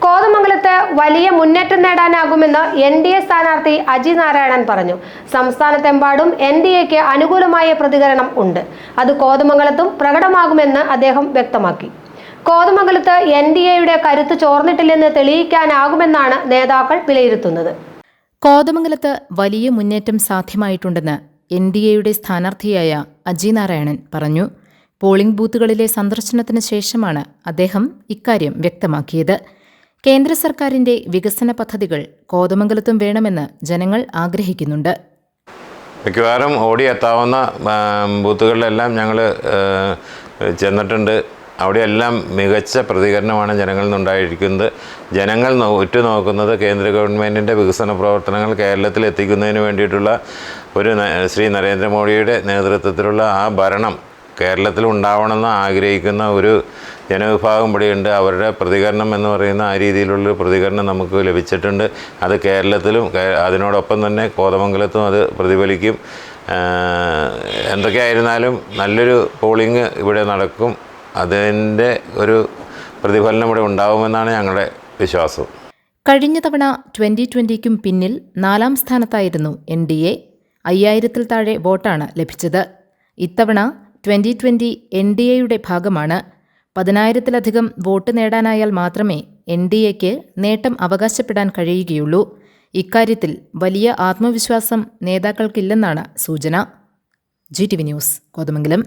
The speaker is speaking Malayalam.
കോതമംഗലത്ത് വലിയ മുന്നേറ്റം നേടാനാകുമെന്ന് NDA സ്ഥാനാർത്ഥി അജി നാരായണൻ പറഞ്ഞു. സംസ്ഥാനത്തെമ്പാടും NDAക്ക് അനുകൂലമായ പ്രതികരണം ഉണ്ട്. അത് കോതമംഗലത്തും പ്രകടമാകുമെന്ന് അദ്ദേഹം വ്യക്തമാക്കി. കോതമംഗലത്ത് NDAയുടെ കരുത്ത് ചോർന്നിട്ടില്ലെന്ന് തെളിയിക്കാനാകുമെന്നാണ് നേതാക്കൾ വിലയിരുത്തുന്നത്. കോതമംഗലത്ത് വലിയ മുന്നേറ്റം സാധ്യമായിട്ടുണ്ടെന്ന് NDAയുടെ സ്ഥാനാർത്ഥിയായ അജി നാരായണൻ പറഞ്ഞു. പോളിംഗ് ബൂത്തുകളിലെ സന്ദർശനത്തിന് ശേഷമാണ് അദ്ദേഹം ഇക്കാര്യം വ്യക്തമാക്കിയത്. കേന്ദ്ര സർക്കാരിന്റെ വികസന പദ്ധതികൾ കോതമംഗലത്തും വേണമെന്ന് ജനങ്ങൾ ആഗ്രഹിക്കുന്നുണ്ട്. മിക്കവാറും ഓടിയെത്താവുന്ന ബൂത്തുകളിലെല്ലാം ഞങ്ങൾ ചെന്നിട്ടുണ്ട്. അവിടെയെല്ലാം മികച്ച പ്രതികരണമാണ് ജനങ്ങളിൽ നിന്നുണ്ടായിരിക്കുന്നത്. ജനങ്ങൾ ഉറ്റുനോക്കുന്നത് കേന്ദ്ര ഗവൺമെൻറ്റിൻ്റെ വികസന പ്രവർത്തനങ്ങൾ കേരളത്തിൽ എത്തിക്കുന്നതിന് വേണ്ടിയിട്ടുള്ള ശ്രീ നരേന്ദ്രമോദിയുടെ നേതൃത്വത്തിലുള്ള ആ ഭരണം കേരളത്തിൽ ഉണ്ടാവണമെന്ന് ആഗ്രഹിക്കുന്ന ഒരു ജനവിഭാഗം ഇവിടെയുണ്ട്. അവരുടെ പ്രതികരണം എന്ന് പറയുന്ന ആ രീതിയിലുള്ളൊരു പ്രതികരണം നമുക്ക് ലഭിച്ചിട്ടുണ്ട്. അത് കേരളത്തിലും അതിനോടൊപ്പം തന്നെ കോതമംഗലത്തും അത് പ്രതിഫലിക്കും. എന്തൊക്കെയായിരുന്നാലും നല്ലൊരു പോളിംഗ് ഇവിടെ നടക്കും. അതിൻ്റെ ഒരു പ്രതിഫലനം ഇവിടെ ഉണ്ടാവുമെന്നാണ് ഞങ്ങളുടെ വിശ്വാസം. കഴിഞ്ഞ തവണ 2020ക്കും പിന്നിൽ 4ാം സ്ഥാനത്തായിരുന്നു NDA. 5000-ൽ താഴെ വോട്ടാണ് ലഭിച്ചത്. ഇത്തവണ 2020 NDAയുടെ ഭാഗമാണ്. 10,000-ലധികം വോട്ട് നേടാനായാൽ മാത്രമേ NDAക്ക് നേട്ടം അവകാശപ്പെടാൻ കഴിയുകയുള്ളൂ. ഇക്കാര്യത്തിൽ വലിയ ആത്മവിശ്വാസം നേതാക്കൾക്കില്ലെന്നാണ് സൂചന. GTV news, Kothamangalam.